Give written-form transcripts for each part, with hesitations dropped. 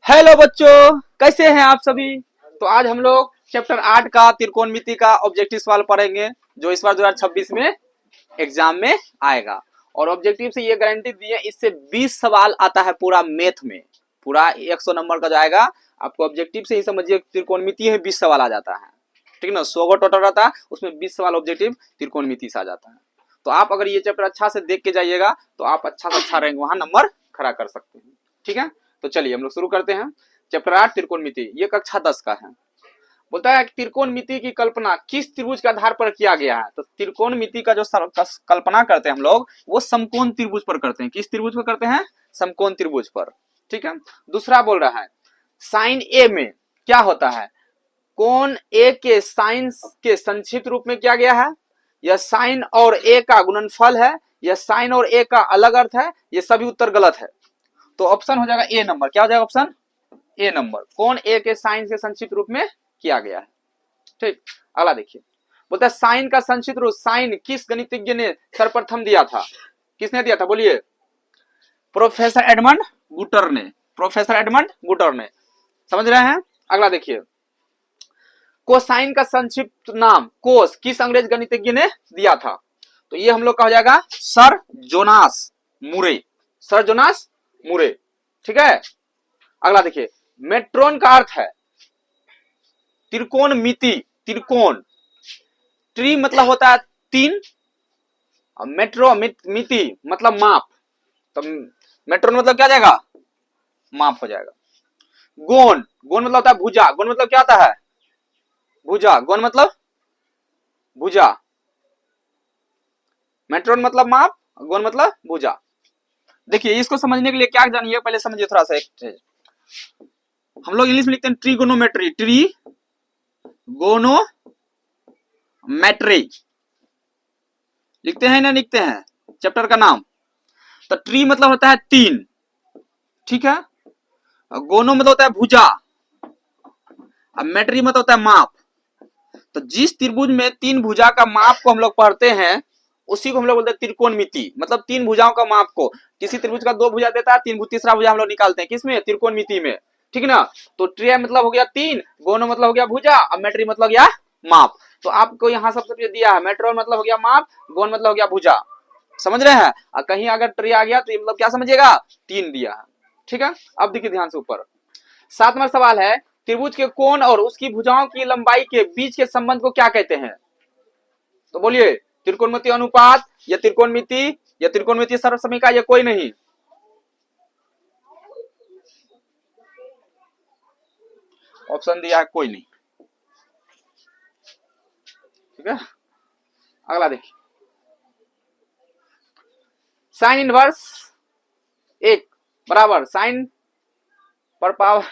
Hello बच्चों, कैसे हैं आप सभी। तो आज हम लोग चैप्टर 8 का त्रिकोणमिति का ऑब्जेक्टिव सवाल पढ़ेंगे, जो इस बार 2026 में एग्जाम में आएगा। और ऑब्जेक्टिव से ये गारंटी दी है, इससे 20 सवाल आता है पूरा मैथ में। पूरा 100 नंबर का जो आएगा आपको ऑब्जेक्टिव से ही समझिए, त्रिकोणमिति है 20 सवाल आ जाता है। ठीक ना, 100 टोटल रहता है, उसमें 20 सवाल ऑब्जेक्टिव त्रिकोणमिति से आ जाता है। तो आप अगर ये चैप्टर अच्छा से देख के जाइएगा तो आप अच्छा से अच्छा रैंक वहां नंबर खड़ा कर सकते हैं। ठीक है, तो चलिए हम लोग शुरू करते हैं। चैप्टर 8 त्रिकोणमिति, ये कक्षा 10 का है। बोलता है कि त्रिकोणमिति की कल्पना किस त्रिभुज के आधार पर किया गया है। तो त्रिकोणमिति का जो कल्पना करते हैं हम लोग, वो समकोण त्रिभुज पर करते हैं। किस त्रिभुज पर करते हैं? समकोण त्रिभुज पर। ठीक है, दूसरा बोल रहा है साइन ए में क्या होता है? कोण ए के साइन के संक्षिप्त रूप में किया गया है, यह साइन और ए का गुणनफल है, यह साइन और ए का अलग अर्थ है। ये सभी उत्तर गलत है, तो ऑप्शन हो जाएगा ए नंबर। क्या हो जाएगा ऑप्शन? ए नंबर। कोण ए के साइन के संक्षिप्त रूप में किया गया है। ठीक, अगला देखिए। बोलता है साइन का संक्षिप्त रूप साइन किस गणितज्ञ ने सर्वप्रथम दिया था? किसने दिया था बोलिए? प्रोफेसर एडमंड गुटर ने। प्रोफेसर एडमंड गुटर ने। समझ रहे हैं? अगला देखिए, कोसाइन का संक्षिप्त नाम कोस किस अंग्रेज गणितज्ञ ने दिया था? तो ये हम लोग का हो जाएगा सर जोनास मुरे। सर जोनास मुरे। ठीक है, अगला देखिए, मेट्रोन का अर्थ है त्रिकोणमिति। त्रिकोण, ट्री मतलब होता है 3, और मेट्रो मिति मतलब माप। तो मेट्रोन मतलब क्या जाएगा? माप हो जाएगा। गोन, गोन मतलब होता है भुजा। गोन मतलब क्या होता है? भुजा। गोन मतलब भुजा। मेट्रोन मतलब माप, गोन मतलब भुजा। देखिए, इसको समझने के लिए क्या जानिए, पहले समझिए थोड़ा सा। एक हम लोग इंग्लिश में लिखते हैं ट्रिगोनोमेट्री। ट्रिगोनोमेट्री लिखते हैं ना, लिखते हैं चैप्टर का नाम। तो ट्री मतलब होता है 3, ठीक है। गोनो मतलब होता है भुजा, अब मेट्री मतलब होता है माप। तो जिस त्रिभुज में 3 भुजा का माप को हम लोग पढ़ते हैं, उसी को हम लोग बोलते हैं त्रिकोणमिति। मतलब 3 भुजाओं का माप को, किसी त्रिभुज का 2 भुजा देता है, तीसरा भुजा हम लोग निकालते हैं किसमें? त्रिकोणमिति में। ठीक ना, तो ट्री मतलब हो गया 3, गोनो मतलब हो गया भुजा, अब मेट्री मतलब हो गया माप। तो आपको यहाँ सबसे दिया है मेट्रोन मतलब हो गया माप, गोन मतलब हो गया भुजा। समझ रहे हैं? और कहीं अगर ट्री आ गया तो मतलब क्या समझिएगा? 3 दिया है। ठीक है, अब देखिए ध्यान से ऊपर। 7वां सवाल है, त्रिभुज के कोण और उसकी भुजाओं की लंबाई के बीच के संबंध को क्या कहते हैं? तो बोलिए, त्रिकोणमिति अनुपात, या त्रिकोणमिति, या त्रिकोणमिति सर्वसमीका, या कोई नहीं? ऑप्शन दिया है कोई नहीं। ठीक है, अगला देखिए, साइन इनवर्स 1 बराबर साइन पर पावर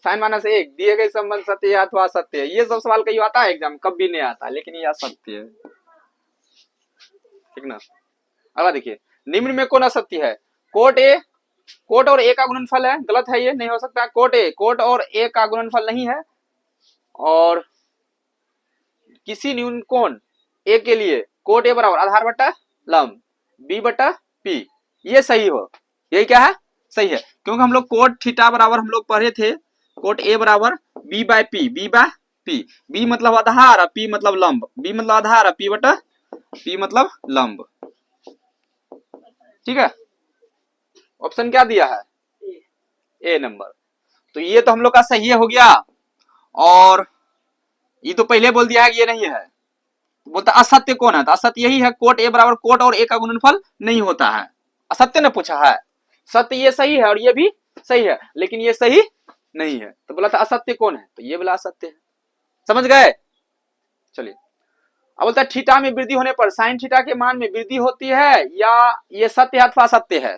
साइन माइनस 1 दिए गए संबंध सत्य है अथवा असत्य है। ये सब सवाल कहीं आता है एग्जाम, कभी नहीं आता, लेकिन ये असत्य है। ठीक ना, अगला देखिए, निम्न में कौन असत्य है? कोट ए, कोट और ए का गुणनफल है। गलत है, ये नहीं हो सकता। कोट ए, कोट और ए का गुणनफल नहीं है। और किसी न्यून कोण ए के लिए कोट ए बराबर आधार बटा लंब बी बटा पी, ये सही हो। यही क्या है? सही है, क्योंकि हम लोग कोट थीटा बराबर हम लोग पढ़े थे, कोट ए बराबर B by P. B by P, B मतलब आधार और पी मतलब लंब। बी मतलब आधार और पी बटा पी मतलब लंब। ठीक है, ऑप्शन क्या दिया है? ए नंबर। तो ये तो हम लोग का सही हो गया। और ये तो पहले बोल दिया है कि ये नहीं है। तो बोलता असत्य कौन है? तो असत्य यही है, कोट ए बराबर कोट और ए का गुणनफल नहीं होता है। असत्य ने पूछा है, सत्य ये सही है और ये भी सही है, लेकिन ये सही नहीं है। तो बोला था असत्य कौन है? तो ये बोला असत्य है। समझ गए? चलिए, अब बोलता है थीटा में वृद्धि होने पर साइन थीटा के मान में वृद्धि होती है, या ये सत्य है अथवा असत्य है?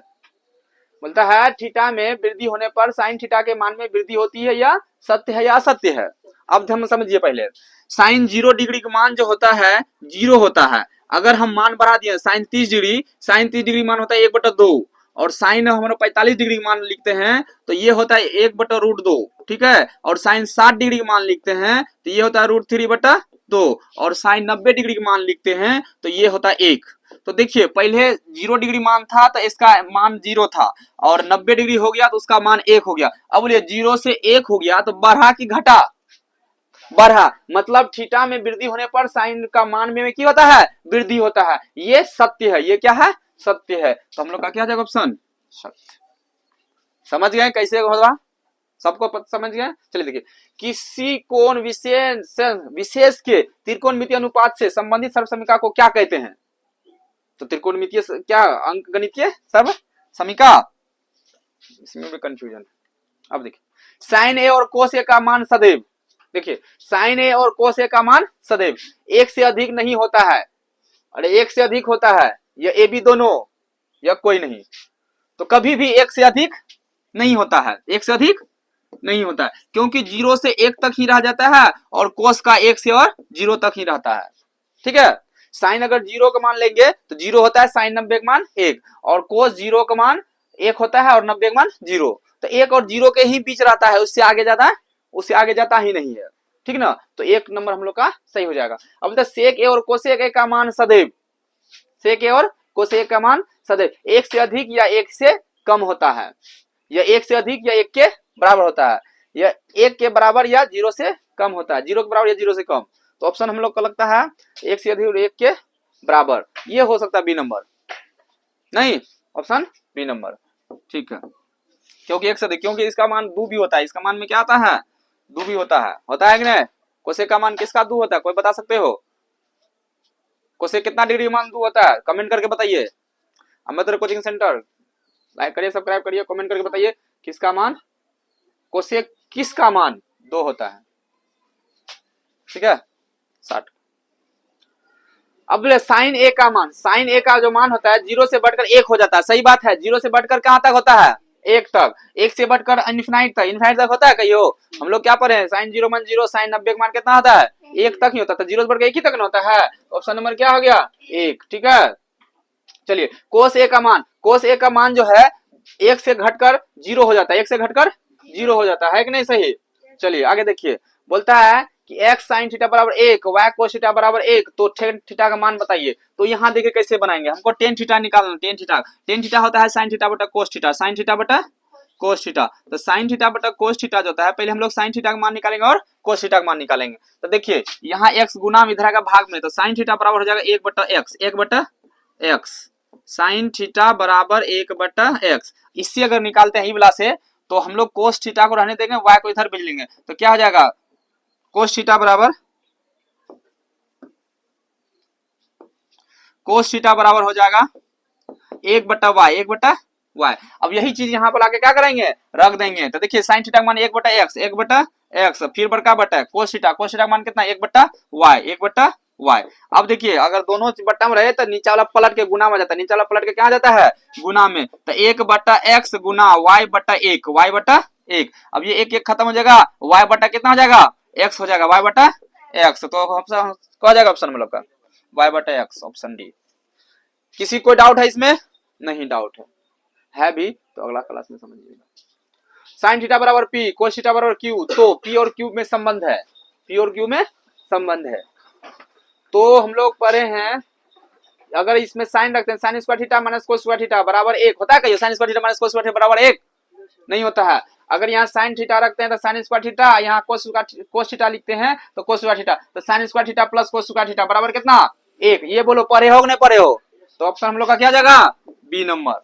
बोलता है थीटा में वृद्धि होने पर साइन थीटा के मान में वृद्धि होती है, या सत्य है या असत्य है? अब हम समझिए पहले, साइन 0 डिग्री का मान जो होता है 0 होता है। अगर हम मान बढ़ा दिए साइन 30 डिग्री, साइन 30 डिग्री मान होता है 1/2, और साइन हमारा 45 डिग्री मान लिखते हैं तो ये होता है 1/√2। ठीक है, और साइन 60 डिग्री मान लिखते हैं तो ये होता है √3/2, और साइन 90 डिग्री मान लिखते हैं तो ये होता है 1। तो देखिए पहले 0 डिग्री मान था तो इसका मान 0 था, और 90 डिग्री हो गया तो उसका मान 1 हो गया। अब बोलिए 0 से 1 हो गया तो बढ़ा कि घटा? बढ़ा, मतलब थीटा में वृद्धि होने पर साइन का मान में क्या होता है? वृद्धि होता है। ये सत्य है, ये क्या है? सत्य है। तो हम लोग का क्या हो जाएगा ऑप्शन? सत्य। समझ गए कैसे होगा? सबको समझ गए? चलिए देखिए, किसी कोण विशेष के त्रिकोणमितीय अनुपात से संबंधित सर्वसमीका को क्या कहते हैं? तो त्रिकोणमितीय क्या अंकगणितीय सर्वसमीका, इसमें भी कंफ्यूजन। अब देखिए, साइन ए और कोस ए का मान सदैव, देखिए साइन ए और कोस ए का मान सदैव 1 से अधिक नहीं होता है। अरे 1 से अधिक होता है, या ए बी दोनों, या कोई नहीं। तो कभी भी 1 से अधिक नहीं होता है, 1 से अधिक नहीं होता है, क्योंकि 0 से 1 तक ही रह जाता है, और कोस का 1 से और 0 तक ही रहता है। ठीक है, साइन अगर 0 का मान लेंगे तो 0 होता है, साइन 90 का मान 1, और कोस 0 का मान 1 होता है, और 90 का मान 0। तो 1 और 0 के ही बीच रहता है, उससे आगे जाता ही नहीं है। ठीक ना, तो 1 नंबर हम लोग का सही हो जाएगा। अब सेक ए और कोसेक ए का मान सदैव, सेक ए और कोसेक का मान सदैव 1 से अधिक या 1 से कम होता है, या 1 से अधिक या 1 के बराबर होता है, या 1 के बराबर या 0 से कम होता है, 0 के बराबर या 0 से कम। तो ऑप्शन हम लोग को लगता है 1 से अधिक और 1 के बराबर, ये हो सकता है बी नंबर, नहीं ऑप्शन बी नंबर। ठीक है, क्योंकि 1 से अधिक, क्योंकि इसका मान 2 भी होता है, इसका मान में क्या आता है? 2 भी होता है कि नहीं? कोसेक का मान किसका 2 होता है, कोई बता सकते हो? कोसेक कितना डिग्री मान 2 होता है? कमेंट करके बताइए। अम्बेडकर कोचिंग सेंटर लाइक करिए, सब्सक्राइब करिए, कमेंट करके बताइए किसका मान, कोसेक किसका मान 2 होता है। ठीक है, 60। अब साइन ए का मान, साइन ए का जो मान होता है 0 से बढ़कर 1 हो जाता है। सही बात है, 0 से बढ़कर कहां तक होता है? 1 तक। 1 से बढ़कर इनफिनाइट तक, इनफिनाइट तक होता है कहियो? हम लोग क्या पढ़े हैं? साइन 0 मान 0, साइन 90 का मान कितना होता है? 1 तक ही होता है। 0 से बढ़कर 1 ही तक ना होता है। ऑप्शन नंबर क्या हो गया? 1। ठीक है, चलिए कोस ए का मान, कोस ए का मान जो है 1 से घटकर 0 हो जाता है, 1 से घटकर 0 हो जाता है कि नहीं? सही। चलिए आगे देखिए, बोलता है कि x sin थीटा बराबर 1, y cos थीटा बराबर 1, तो tan थीटा का मान बताइए। तो यहाँ देखिए कैसे बनाएंगे, हमको tan थीटा निकालना। tan थीटा होता है sin थीटा बटा cos थीटा, sin थीटा बटा cos थीटा। तो sin थीटा बटा cos थीटा जो होता है, पहले हम लोग sin थीटा का मान निकालेंगे और cos थीटा का मान निकालेंगे। तो देखिए यहाँ x गुना इधर का भाग में, तो sin थीटा बराबर हो जाएगा 1 बटा x, 1 बटा x, sin थीटा बराबर 1 बटा x। इससे अगर निकालते हैं ई वाला से, तो हम लोग cos थीटा को रहने देंगे, y को इधर भेज लेंगे, तो क्या हो जाएगा? cos थीटा बराबर हो जाएगा 1 बटा y, 1 बटा y। अब यही चीज यहाँ पर आके क्या करेंगे? रख देंगे। तो देखिए साइन थीटा का मान 1 बटा x, 1 बटा x, फिर बड़का बटा cos थीटा का मान कितना? 1 बटा y, 1 बटा y। अब देखिए अगर दोनों बट्टा में रहे तो नीचे वाला पलट के गुना में जाता है, नीचे वाला पलट के क्या जाता है? गुना में। तो 1 बटा x गुना y बटा 1, y बटा 1। अब ये 1 1 खत्म हो जाएगा, y बटा कितना हो जाएगा? x हो जाएगा, y बटा x। तो ऑप्शन क्या हो जाएगा? ऑप्शन में लोग का y बटा x, ऑप्शन डी। किसी कोई डाउट है इसमें? नहीं डाउट है भी तो अगला क्लास में समझिएगा। साइन थीटा बराबर p, कोस थीटा बराबर q, तो p और q में संबंध है, p और q में संबंध है। तो हम लोग पढ़े हैं, अगर इसमें साइन रखते हैं, sine square theta minus cos square theta बराबर 1 होता है क्या? Sine square theta minus cos square theta बराबर 1 नहीं होता है। अगर यहाँ साइन थीटा रखते हैं तो साइन स्क्वायर थीटा, यहाँ कोस थीटा लिखते हैं तो कोस स्क्वायर थीटा, तो sine square theta plus cos square theta बराबर कितना? 1। ये बोलो पढ़े हो कि नहीं पढ़े हो? तो ऑप्शन हम लोग का क्या जाएगा? B number.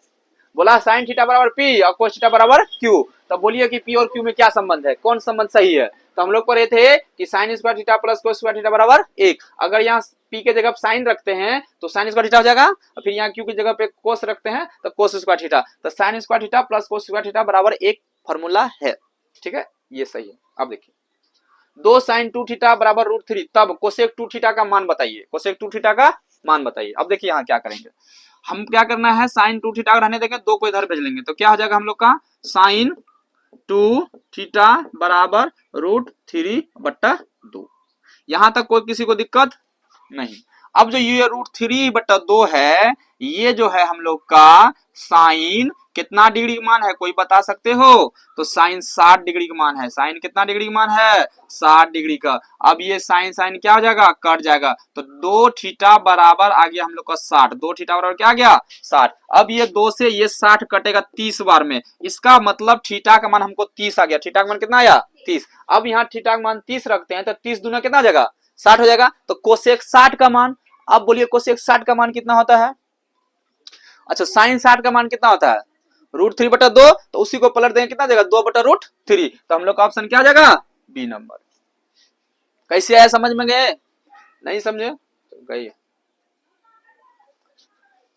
बोला साइन थीटा बराबर p और कोस थीटा बराबर q, तो बोलिए कि p और q में क्या संबंध है, कौन संबंध सही है? तो हम लोग पढ़े थे कि sine square theta plus cos square theta बराबर 1। अगर यहाँ p के जगह साइन रखते हैं तो साइन स्क्वायर थीटा हो जाएगा, और फिर यहाँ q की जगह पे कोस रखते हैं तो कोस स्क्वायर थीटा। तो sine square theta plus cos square theta बराबर 1 फॉर्मूला है। ठीक है, ये सही है। अब देखिए 2 साइन 2 थीटा बराबर √3, तब कोसेक 2 थीटा का मान बताइए, कोसेक 2 थीटा का मान बताइए। अब देखिए यहाँ क्या करेंगे, हम क्या करना है, साइन 2 थीटा रहने देंगे, 2 को इधर भेज लेंगे, तो क्या हो जाएगा हम लोग का? साइन 2 थीटा बराबर √3 बट्टा 2। यहां तक कोई किसी को दिक्कत नहीं। अब जो ये √3/2 है, ये जो है हम लोग का साइन कितना डिग्री का मान है, कोई बता सकते हो? तो साइन 60 डिग्री का मान है। साइन कितना डिग्री का मान है? 60 डिग्री का। अब ये साइन साइन क्या हो जाएगा? कट जाएगा। तो 2 थीटा बराबर आ गया हम लोग का 60। 2 थीटा बराबर क्या आ गया? 60। अब ये 2 से ये 60 कटेगा 30 बार में, इसका मतलब थीटा का मान हमको 30 आ गया। थीटा का मान कितना आया? 30। अब यहाँ थीटा का मान 30 रखते हैं तो 30 दूना कितना हो जाएगा? 60 हो जाएगा। तो कोसेक 60 का मान, अब बोलिए कोसेक 60 का मान कितना होता है? अच्छा, साइन 60 का मान कितना होता है? √3/2। तो उसी को पलट देंगे, कितना देगा? 2/√3। तो हम लोग का ऑप्शन क्या आ जाएगा? B number. कैसे आया, समझ में गए? नहीं समझे तो गई।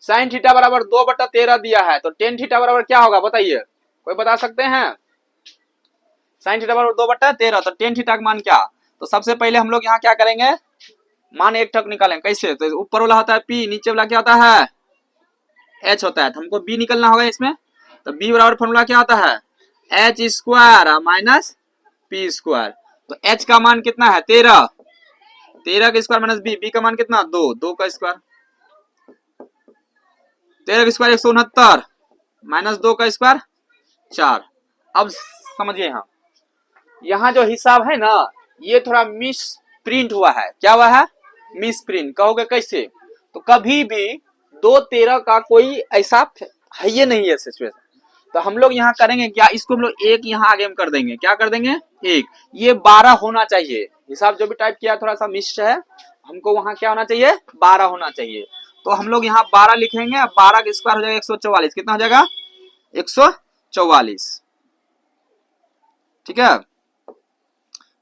साइन थीटा बराबर 2/13 दिया है, तो टेन थीटा बराबर क्या होगा बताइए, कोई बता सकते हैं? साइन थीटा बराबर 2/13, तो टेन थीटा का मान क्या? तो सबसे पहले हम लोग यहाँ क्या करेंगे, मान एक ठक निकालेंगे। कैसे? तो ऊपर वाला होता है पी, नीचे वाला क्या होता है? एच होता है। तो हमको बी निकलना होगा इसमें। तो बी बराबर फॉर्मूला क्या होता है? H square minus P square. तो एच का मान कितना है? 13। 13 का स्क्वायर माइनस बी, बी का मान कितना? 2। 2 का स्क्वायर, 13 का स्क्वायर 169 माइनस 2 का स्क्वायर 4। अब समझिए, यहाँ जो हिसाब है ना, ये थोड़ा मिस प्रिंट हुआ है। क्या हुआ है? Miss print. कहोगे कैसे? तो कभी भी 2-13 का कोई ऐसा है ये नहीं है सिचुएशन। तो हम लोग यहाँ करेंगे क्या, इसको हम लोग एक यहाँ आगे हम कर देंगे। क्या कर देंगे? एक। ये 12 होना चाहिए। हिसाब जो भी टाइप किया थोड़ा सा मिस है, हमको वहां क्या होना चाहिए? 12 होना चाहिए। तो हम लोग यहाँ 12 लिखेंगे। 12 का स्क्वायर हो जाएगा 144। कितना हो जाएगा? 144। ठीक है,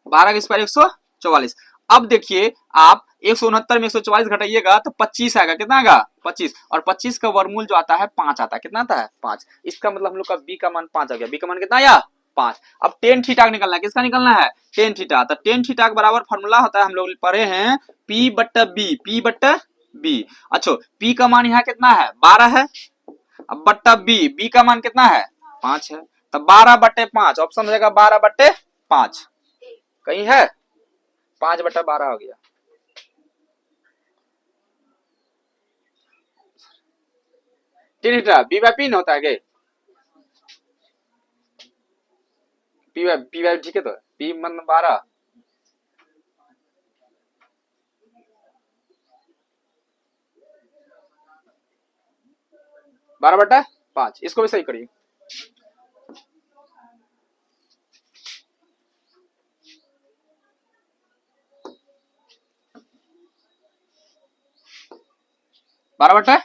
12 का स्क्वायर 144। अब देखिए आप 169 में 144 घटाइएगा तो 25 आएगा। कितना आएगा? 25। और 25 का वर्गमूल जो आता है 5 आता है। कितना आता है? 5। इसका मतलब हम लोग का बी का मान 5 आ गया। बी का मान कितना आया? 5। अब टेन थीटा निकलना है। किसका निकलना है? Tan theta. तो टेन थीटा के बराबर फॉर्मूला होता है, हम लोग पढ़े हैं, P/B। P/B। अच्छा, P का मान यहाँ कितना है? 12 है। अब बट्टा बी, बी का मान कितना है? 5 है। तो 12/5 ऑप्शन हो जाएगा 12/5। कहीं है? 5/12 हो गया। टेन थीटा बी/पी न होता है क्या? पी ठीक है। तो पी मतलब 12। बारह बटा 5। इसको भी सही करिए। बारह बटा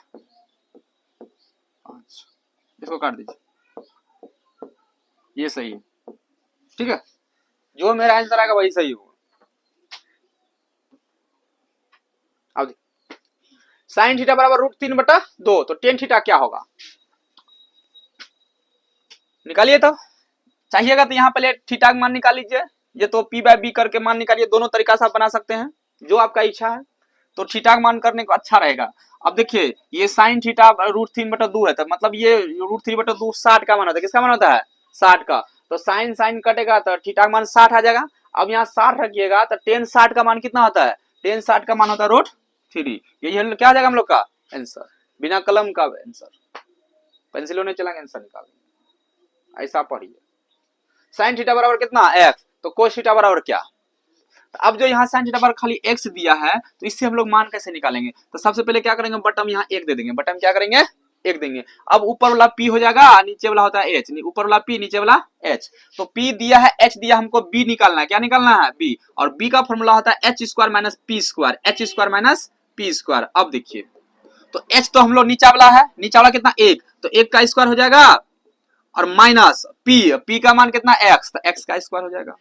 5, इसको काट दीजिए। ये सही है। ठीक है, जो मेरा आंसर आएगा वही सही होगा। अब साइन थीटा बराबर √3/2। तो टेन थीटा क्या होगा? निकालिए। तो चाहिएगा तो यहाँ पहले थीटा का मान निकाल लीजिए। ये तो P/B करके मान निकालिए। दोनों तरीका से आप बना सकते हैं, जो आपका इच्छा है। तो थीटा का मान करने को अच्छा रहेगा। अब देखिए, ये साइन थीटा √3/2 है, तो मतलब ये √3/2 60 का मान होता है। किसका मान होता है? 60 का। तो साइन साइन कटेगा तो थीटा का मान 60 आ जाएगा। अब यहाँ 60 रखिएगा तो टेन 60 का मान कितना होता है? टेन 60 का मान होता है √3। यही क्या आ जाएगा हम लोग का आंसर, बिना कलम का आंसर। पेंसिलों ने चलाएंगे आंसर निकालेंगे। ऐसा पढ़िए। साइन थीटा बराबर कितना? x। तो कोस थीटा बराबर क्या? तो अब जो यहाँ साइन थीटा बराबर खाली x दिया है, तो इससे हम लोग मान कैसे निकालेंगे? तो सबसे पहले क्या करेंगे, बटम यहाँ 1 दे देंगे। बटम क्या करेंगे? 1 देंगे। अब ऊपर वाला p हो जाएगा, नीचे वाला होता है h। ऊपर वाला p, नीचे वाला h। तो p दिया है, h दिया, हमको b निकालना है। क्या निकालना है? b। और b का फॉर्मूला होता है h square minus p square. h square minus p square. अब देखिए, तो h तो हम लोग नीचा वाला है। नीचा वाला कितना? 1। तो 1 का स्क्वायर हो जाएगा और माइनस p का मान कितना? x। तो x का स्क्वायर हो जाएगा।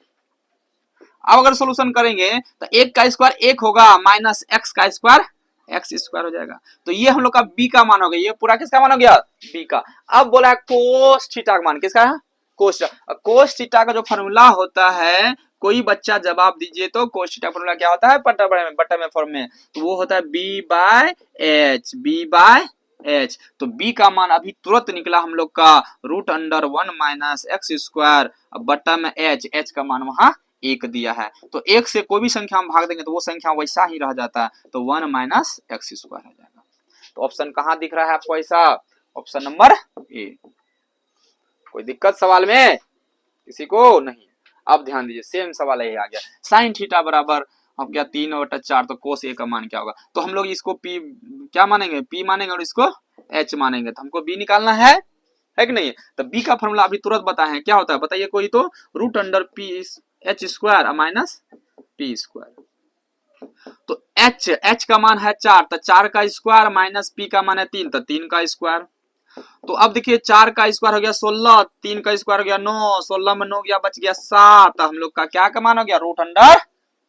अब अगर सोल्यूशन करेंगे तो 1 का स्क्वायर 1 होगा, माइनस x का स्क्वायर x स्क्वायर हो जाएगा। तो ये हम लोग का b का मान हो गया। ये पूरा किसका मान हो गया? b का। अब बोला है कोस थीटा का मान। किसका है? Cos theta. कोस थीटा का जो फॉर्मूला होता है, कोई बच्चा जवाब दीजिए तो कोस थीटा फॉर्मूला क्या होता है? बटा में फॉर्म में, तो वो होता है b/h। b/h। तो b का मान अभी तुरंत निकला हम लोग का √1 माइनस x स्क्वायर बटा में h। h का मान वहां 1 दिया है, तो 1 से कोई भी संख्या हम भाग देंगे तो वो संख्या वैसा ही रह जाता है, तो 1 माइनस एक्स स्क्वायर हो जाएगा। तो ऑप्शन कहाँ दिख रहा है आपको ऐसा? Option number A. कोई दिक्कत सवाल में किसी को? नहीं। अब ध्यान दीजिए, सेम सवाल यही आ गया, साइन थीटा बराबर अब क्या 3/4, तो कोस ए का मान क्या होगा? तो हम लोग इसको पी क्या मानेंगे? पी मानेंगे और इसको एच मानेंगे, तो हमको बी निकालना है कि नहीं? तो बी का फॉर्मूला अभी तुरंत बताए हैं, क्या होता है बताइए कोई तो? Root under P H square minus P square. तो एच का मान है 4, तो 4 का स्क्वायर माइनस पी का मान है 3, तो 3 का स्क्वायर। तो अब देखिए 4 का स्क्वायर हो गया 16, 3 का स्क्वायर हो गया 9, 16 में 9 गया बच गया 7, हम लोग का क्या का मान हो गया? Root under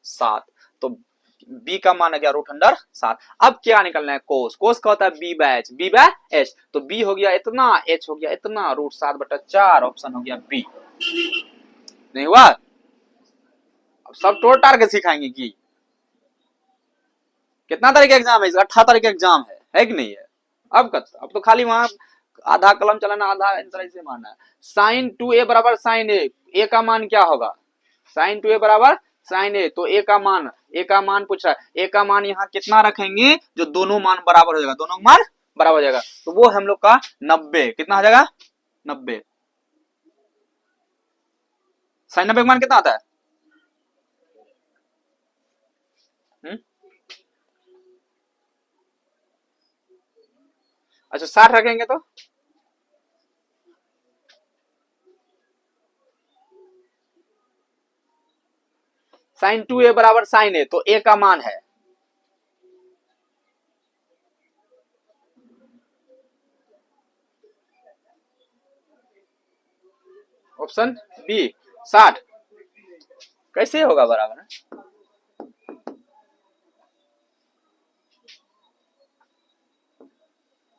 7। तो बी का मान आ गया रूट अंडर 7। अब क्या निकलना है? कोस। कोस का होता है B by H, B by H, तो बी हो गया इतना, एच हो गया इतना, रूट 7/4, ऑप्शन हो गया बी। नहीं हुआ? अब सब टोट टार के सिखाएंगे कि कितना तारीख का एग्जाम है? 18 तारीख का एग्जाम है कि नहीं है? अब तो खाली वहां आधा कलम चलाना, आधा आंसर ऐसे मानना है। साइन 2a बराबर साइन ए का मान क्या होगा? साइन 2a बराबर साइन ए, तो ए का मान पूछ रहा है, ए का मान यहाँ कितना रखेंगे जो दोनों मान बराबर हो जाएगा? दोनों मान बराबर हो जाएगा, तो वो हम लोग का 90। कितना हो जाएगा? 90। साइन 90 का मान कितना आता है? अच्छा 60 रखेंगे तो साइन 2a बराबर साइन ए, तो ए का मान है ऑप्शन बी 60। कैसे होगा बराबर?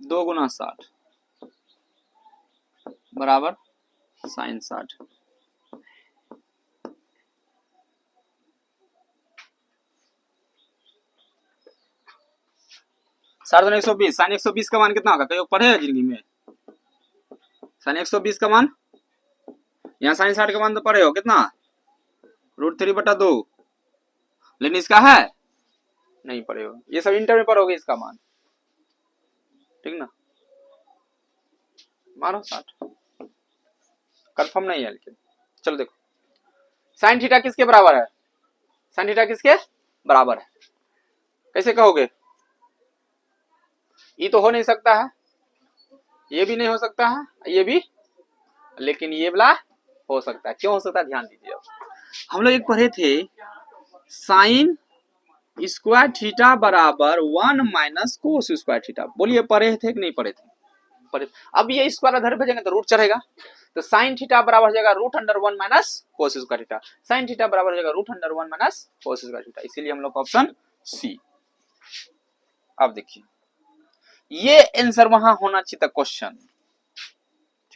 2 गुना 60 बराबर साइन 60। साठ 120, साइन 120 का मान कितना होगा? कहीं पढ़े है जिंदगी में? साइन 120 का मान, यहाँ साइन 60 का मान तो पढ़े हो, कितना? √3/2। लेकिन इसका है नहीं पढ़े हो, ये सब इंटर में पढ़ोगे इसका मान, ठीक ना? मारो 60, कंफर्म नहीं है लेकिन चलो देखो, साइन थीटा किसके बराबर है? साइन थीटा किसके बराबर है? कैसे कहोगे? ये तो हो नहीं सकता है, ये भी नहीं हो सकता है, ये भी, लेकिन ये वाला हो सकता है। क्यों हो सकता है? ध्यान दीजिए। हम लोग एक पढ़े थे साइन स्क्वायर थीटा बराबर 1 माइनस कोस स्क्वायर थीटा, बोलिए पढ़े थे कि नहीं पढ़े थे? पढ़े। अब ये स्क्वायर अधर भेजेंगे तो रूट चढ़ेगा, तो साइन थीटा बराबर हो जाएगा root under 1 minus cos square theta. Sine theta बराबर हो जाएगा root under 1 minus cos square theta, इसीलिए हम लोग का ऑप्शन सी। अब देखिए ये आंसर वहां होना चाहिए था क्वेश्चन,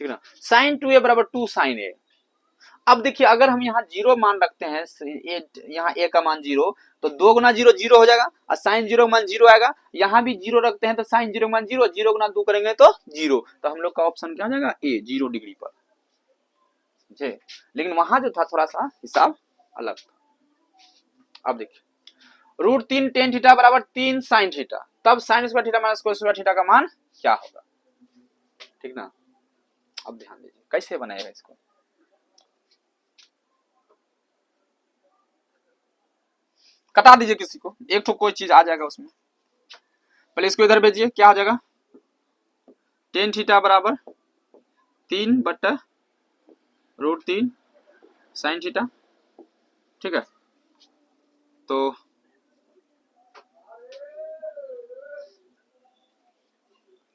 ठीक है ना? साइन 2a बराबर 2 साइन ए। अब देखिए अगर हम यहाँ 0 मान रखते हैं, यहाँ a का मान 0, तो 2 गुना 0 0 हो जाएगा, और साइन 0 का मान 0 आएगा। यहाँ भी 0 रखते हैं तो साइन 0 का मान 0, 0 गुना 2 करेंगे तो 0, तो हम लोग का ऑप्शन क्या हो जाएगा? ए, 0 डिग्री पर। समझे? लेकिन वहां जो था थोड़ा सा हिसाब अलग था। अब देखिए √3 टेन थीटा बराबर 3 साइन थीटा, तब sine square theta minus cos square theta का मान क्या होगा? ठीक ना? अब ध्यान दीजिए कैसे बनाएगा इसको। कटा दीजिए किसी को, एक तो कोई चीज आ जाएगा उसमें। पहले इसको इधर भेजिए, क्या हो जाएगा? टेन थीटा बराबर 3/√3 साइन थीटा, ठीक है? तो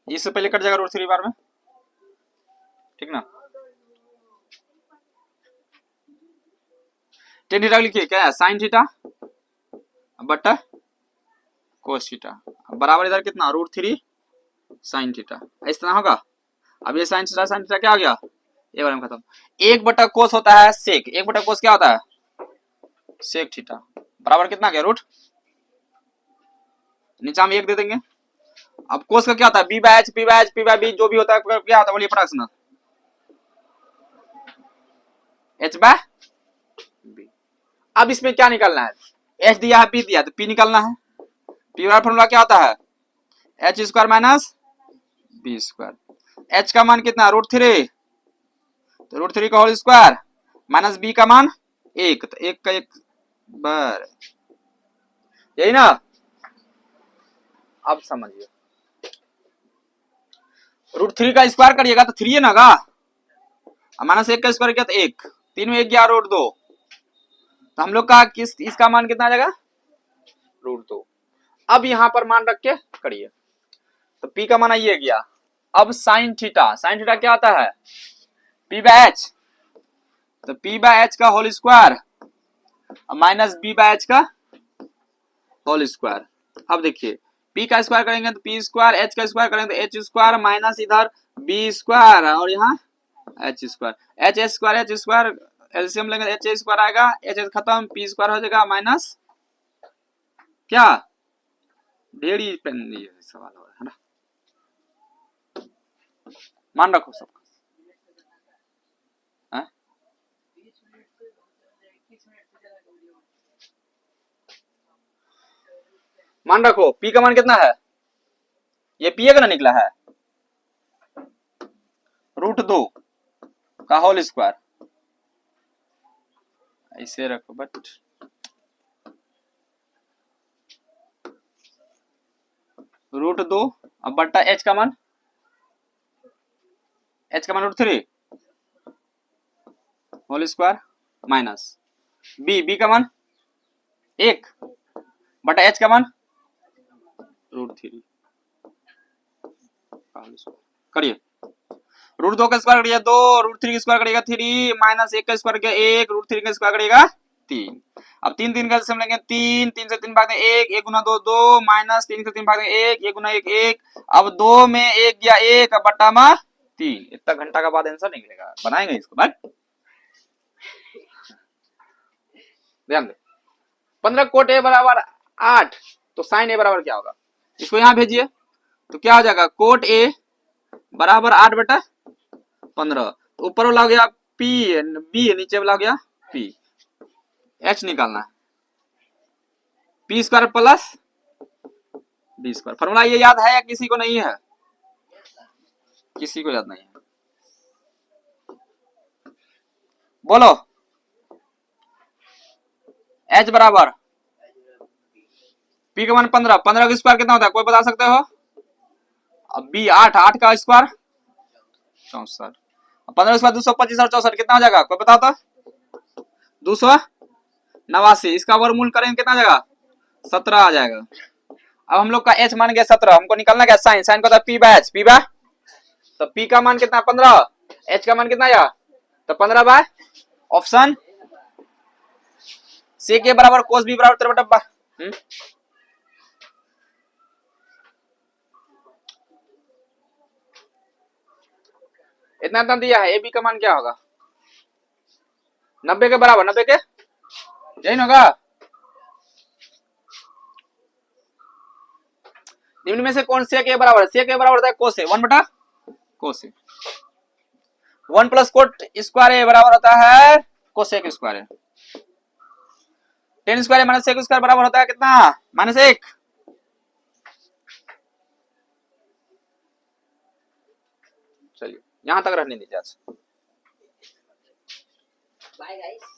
इससे पहले कट जाएगा √3 बार में, ठीक ना? टेन थीटा लिखिए क्या है? साइन थीटा बटा कोस थीटा बराबर इधर कितना? √3 साइन थीटा, इस तरह होगा। अब ये साइन थीटा क्या आ गया? एक बार में खत्म। 1 बटा कोस होता है सेक, 1 बटा कोस क्या होता है? सेक थीटा, बराबर कितना गया? रूट, नीचे हम 1 दे देंगे। अब कोस का क्या होता है? B by H, P by H, P by B, जो भी होता है क्या होता है बोलिए फटाक से ना? H by B. अब इसमें क्या निकालना है, एच दिया है पी दिया तो पी निकालना है। पी वाला फॉर्मूला क्या होता है, H square minus B square. H का मान कितना, √3, तो √3 का होल स्क्वायर माइनस बी का मान 1, तो 1 का 1 बर, यही ना। अब समझिए, √3 का स्क्वायर करिएगा तो 3 है ना का, माइनस 1 का स्क्वायर किया तो 1, 3 में 1 गया √2, तो हम लोग का किस इसका मान कितना आ जाएगा, √2। अब यहां पर मान रख के करिए, तो पी का मान ये गया। अब साइन थीटा, साइन थीटा क्या आता है, पी बाय एच, तो पी बाय एच का whole square minus B by H का होल स्क्वायर। अब देखिए पी का स्क्वायर करेंगे तो पी स्क्वायर, एच का स्क्वायर करेंगे तो एच स्क्वायर माइनस इधर बी स्क्वायर और यहाँ H square, H square LCM लेंगे एच स्क्वायर आएगा, एच खत्म, पी स्क्वायर हो जाएगा माइनस क्या, ढेरी पेन सवाल हो रहा है ना, मान रखो सबका। मान रखो पी का मान कितना है, ये पी का ना निकला है, √2 का होल स्क्वायर, ऐसे रखो बट √2 अब बट्टा एच का मान, एच का मान √3 होल स्क्वायर माइनस बी का मान 1 बटा एच का मान √3 करिए, √2 का स्क्वायर करिएगा 2, √3 का स्क्वायर करिएगा 3, माइनस 1 का स्क्वायर करिएगा 1, √3 का स्क्वायर करिएगा 3। अब 3 का एलसीएम लेंगे 3 से 3 भाग दें 1, 1 गुना 2 2, माइनस 3 से 3 भाग दें 1, 1 गुना 1 1, अब 2 में 1 गया 1, अब बट्टा में 3, इतना घंटा का बाद आंसर निकलेगा, बनाएंगे इसको बट ध्यान दे। 15 कोट ए बराबर 8, तो साइन ए बराबर क्या होगा, इसको यहां भेजिए तो क्या हो जाएगा, कोट ए बराबर 8/15, तो ऊपर वाला हो गया पी बी, नीचे वाला हो गया पी, एच निकालना है, P square plus B square. Formula ये याद है या किसी को नहीं है, किसी को याद नहीं है, बोलो। एच बराबर पी का मान 15, 15 का स्क्वायर कितना होता है कोई बता सकते हो, अब बी 8, 8 का स्क्वायर 64, 15 के बाद 225 और 64 कितना हो जाएगा कोई बताओ तो, 289, इसका वर्गमूल करेंगे कितना आ जाएगा, 17 आ जाएगा। अब हम लोग का एच मान गया 17, हमको निकालना क्या साइन, साइन का P by H, P by, तो पी का मान कितना 15, एच का मान कितना आया, तो 15 बाय ऑप्शन सी के बराबर कोस बी बराबर 13/, इतना इतना दिया है, ए बी का मान क्या होगा, 90 के बराबर, 90 के यही होगा। निम्न में से कौन से के बराबर, से के बराबर होता है कोस ए, 1 कोस ए, 1 प्लस कोट स्क्वायर ए बराबर होता है कोसेक स्क्वायर है, 10 स्क्वायर माइनस सेक स्क्वायर बराबर होता है कितना, -1। चलिए यहां तक रहने दीजिए आज। Bye guys.